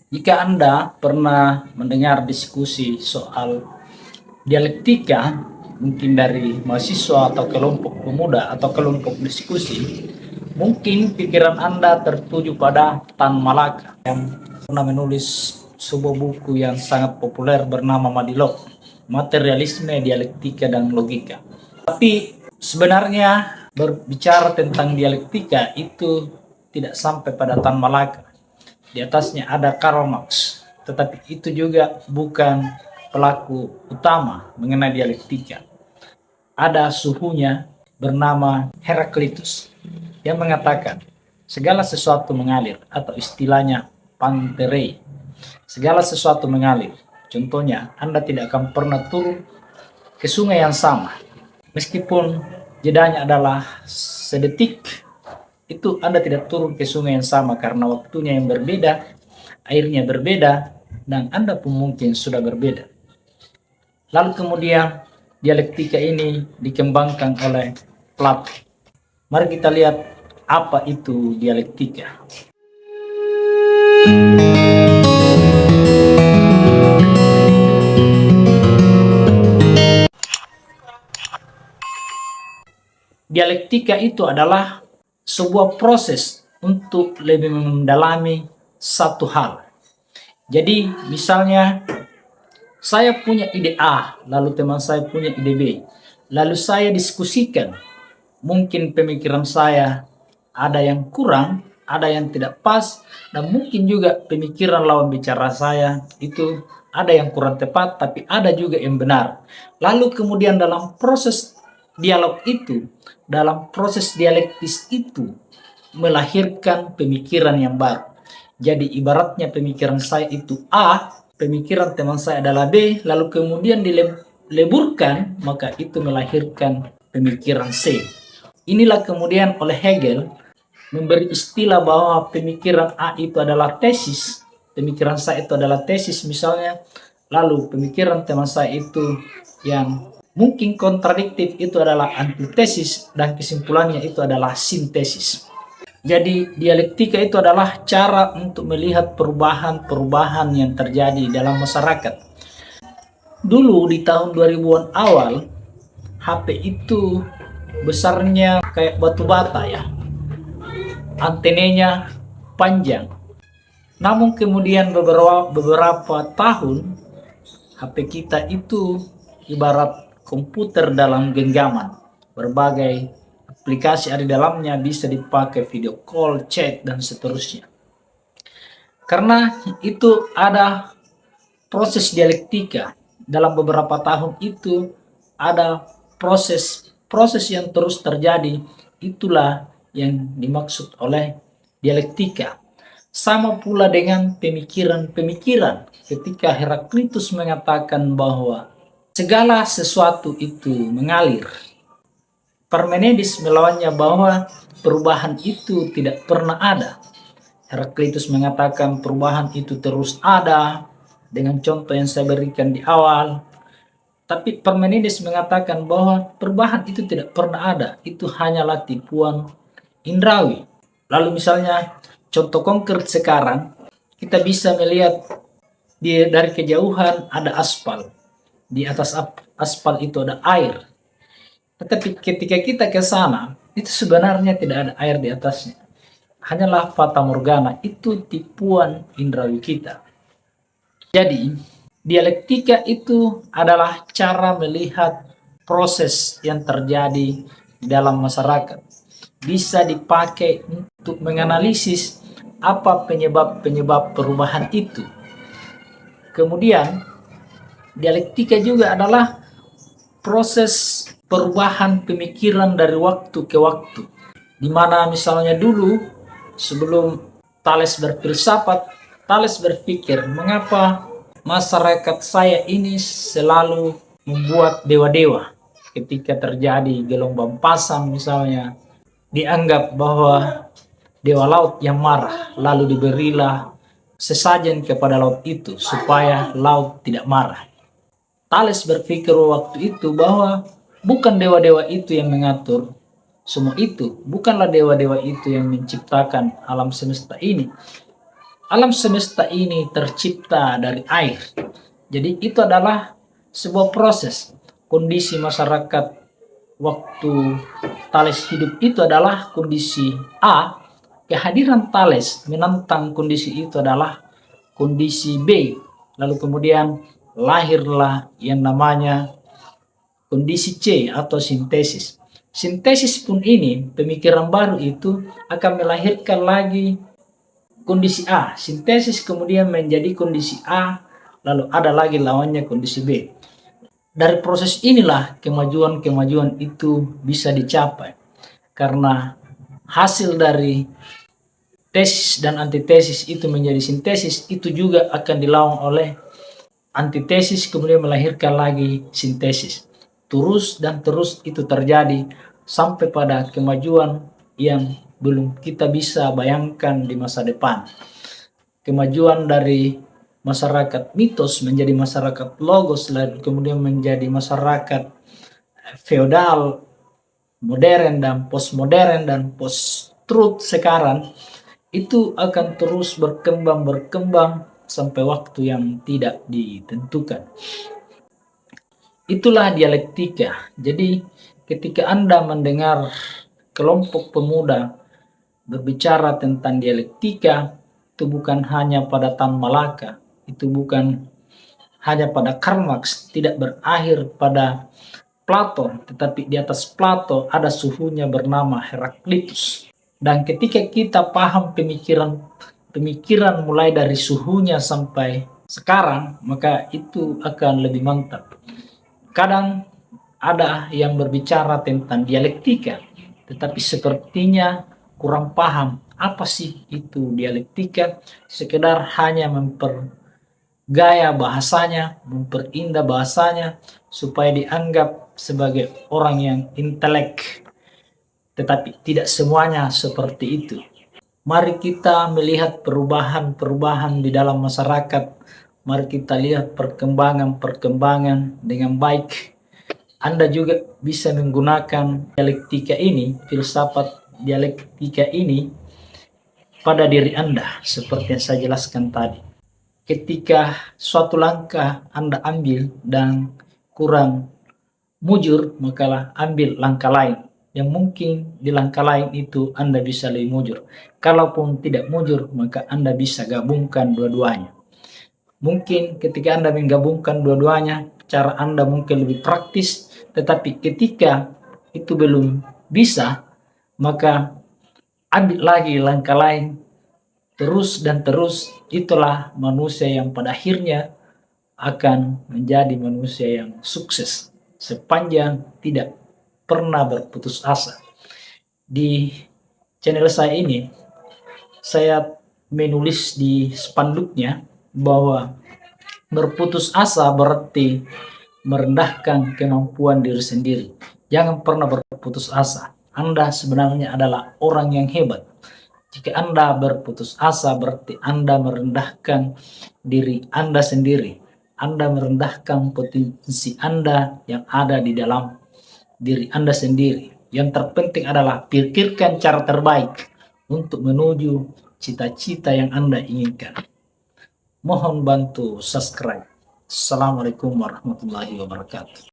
Jika Anda pernah mendengar diskusi soal dialektika, mungkin dari mahasiswa atau kelompok pemuda atau kelompok diskusi, mungkin pikiran Anda tertuju pada Tan Malaka yang pernah menulis sebuah buku yang sangat populer bernama Madilog, Materialisme, Dialektika, dan Logika. Tapi sebenarnya berbicara tentang dialektika itu tidak sampai pada Tan Malaka. Di atasnya ada Karl Marx, tetapi itu juga bukan pelaku utama mengenai dialektika. Ada suhunya bernama Heraklitus yang mengatakan segala sesuatu mengalir, atau istilahnya panterei. Segala sesuatu mengalir. Contohnya, Anda tidak akan pernah turun ke sungai yang sama. Meskipun jedanya adalah sedetik, itu Anda tidak turun ke sungai yang sama karena waktunya yang berbeda, airnya berbeda, dan Anda pun mungkin sudah berbeda. Lalu kemudian dialektika ini dikembangkan oleh Plato. Mari kita lihat apa itu dialektika. Dialektika itu adalah sebuah proses untuk lebih mendalami satu hal. Jadi misalnya saya punya ide A, lalu teman saya punya ide B. Lalu saya diskusikan. Mungkin pemikiran saya ada yang kurang, ada yang tidak pas, dan mungkin juga pemikiran lawan bicara saya itu ada yang kurang tepat, tapi ada juga yang benar. Lalu kemudian dalam proses dialog itu, dalam proses dialektis itu, melahirkan pemikiran yang baru. Jadi ibaratnya pemikiran saya itu A, pemikiran teman saya adalah B, lalu kemudian dileburkan, maka itu melahirkan pemikiran C. Inilah kemudian oleh Hegel memberi istilah bahwa pemikiran A itu adalah tesis, pemikiran saya itu adalah tesis misalnya, lalu pemikiran teman saya itu yang mungkin kontradiktif itu adalah antitesis, dan kesimpulannya itu adalah sintesis. Jadi dialektika itu adalah cara untuk melihat perubahan-perubahan yang terjadi dalam masyarakat. Dulu di tahun 2000-an awal, HP itu besarnya kayak batu bata ya. Antenanya panjang. Namun kemudian beberapa tahun, HP kita itu ibarat komputer dalam genggaman. Berbagai aplikasi ada di dalamnya, bisa dipakai video call, chat, dan seterusnya. Karena itu ada proses dialektika. Dalam beberapa tahun itu ada proses yang terus terjadi. Itulah yang dimaksud oleh dialektika. Sama pula dengan pemikiran-pemikiran. Ketika Heraklitus mengatakan bahwa segala sesuatu itu mengalir, Parmenides melawannya bahwa perubahan itu tidak pernah ada. Heraklitus mengatakan perubahan itu terus ada, dengan contoh yang saya berikan di awal. Tapi Parmenides mengatakan bahwa perubahan itu tidak pernah ada, itu hanyalah tipuan indrawi. Lalu misalnya contoh konkret sekarang, kita bisa melihat dari kejauhan ada aspal. Di atas aspal itu ada air. Tetapi ketika kita ke sana, itu sebenarnya tidak ada air di atasnya. Hanyalah fata morgana, itu tipuan indrawi kita. Jadi, dialektika itu adalah cara melihat proses yang terjadi di dalam masyarakat. Bisa dipakai untuk menganalisis apa penyebab-penyebab perubahan itu. Kemudian, dialektika juga adalah proses perubahan pemikiran dari waktu ke waktu. Di mana misalnya dulu, sebelum Thales berfilsafat, Thales berpikir, mengapa masyarakat saya ini selalu membuat dewa-dewa. Ketika terjadi gelombang pasang misalnya, dianggap bahwa dewa laut yang marah, lalu diberilah sesajen kepada laut itu supaya laut tidak marah. Thales berpikir waktu itu bahwa bukan dewa-dewa itu yang mengatur semua itu, bukanlah dewa-dewa itu yang menciptakan alam semesta ini. Alam semesta ini tercipta dari air. Jadi itu adalah sebuah proses. Kondisi masyarakat waktu Thales hidup itu adalah kondisi A. Kehadiran Thales menentang kondisi itu adalah kondisi B. Lalu kemudian lahirlah yang namanya kondisi C atau sintesis. Sintesis pun ini, pemikiran baru itu akan melahirkan lagi kondisi A. Sintesis kemudian menjadi kondisi A, lalu ada lagi lawannya kondisi B. Dari proses inilah kemajuan-kemajuan itu bisa dicapai. Karena hasil dari tesis dan antitesis itu menjadi sintesis, itu juga akan dilawan oleh antitesis kemudian melahirkan lagi sintesis. Terus dan terus itu terjadi sampai pada kemajuan yang belum kita bisa bayangkan di masa depan. Kemajuan dari masyarakat mitos menjadi masyarakat logos, lalu kemudian menjadi masyarakat feodal, modern dan postmodern dan post-truth sekarang, itu akan terus berkembang sampai waktu yang tidak ditentukan. Itulah dialektika. Jadi ketika Anda mendengar kelompok pemuda berbicara tentang dialektika, itu bukan hanya pada Tan Malaka, itu bukan hanya pada Karl Marx, tidak berakhir pada Plato, tetapi di atas Plato ada suhunya bernama Heraklitus. Dan ketika kita paham pemikiran mulai dari suhunya sampai sekarang, maka itu akan lebih mantap. Kadang ada yang berbicara tentang dialektika, tetapi sepertinya kurang paham apa sih itu dialektika, sekedar hanya mempergaya bahasanya, memperindah bahasanya, supaya dianggap sebagai orang yang intelek. Tetapi tidak semuanya seperti itu. Mari kita melihat perubahan-perubahan di dalam masyarakat. Mari kita lihat perkembangan-perkembangan dengan baik. Anda juga bisa menggunakan dialektika ini, filsafat dialektika ini pada diri Anda, seperti yang saya jelaskan tadi. Ketika suatu langkah Anda ambil dan kurang mujur, maka ambil langkah lain. Yang mungkin di langkah lain itu Anda bisa lebih mujur. Kalaupun tidak mujur, maka Anda bisa gabungkan dua-duanya. Mungkin ketika Anda menggabungkan dua-duanya, cara Anda mungkin lebih praktis, tetapi ketika itu belum bisa, maka ambil lagi langkah lain, terus dan terus. Itulah manusia yang pada akhirnya akan menjadi manusia yang sukses sepanjang tidak pernah berputus asa. Di channel saya ini, saya menulis di spanduknya bahwa berputus asa berarti merendahkan kemampuan diri sendiri. Jangan pernah berputus asa. Anda sebenarnya adalah orang yang hebat. Jika Anda berputus asa berarti Anda merendahkan diri Anda sendiri. Anda merendahkan potensi Anda yang ada di dalam diri Anda sendiri. Yang terpenting adalah pikirkan cara terbaik untuk menuju cita-cita yang Anda inginkan. Mohon bantu subscribe. Assalamualaikum warahmatullahi wabarakatuh.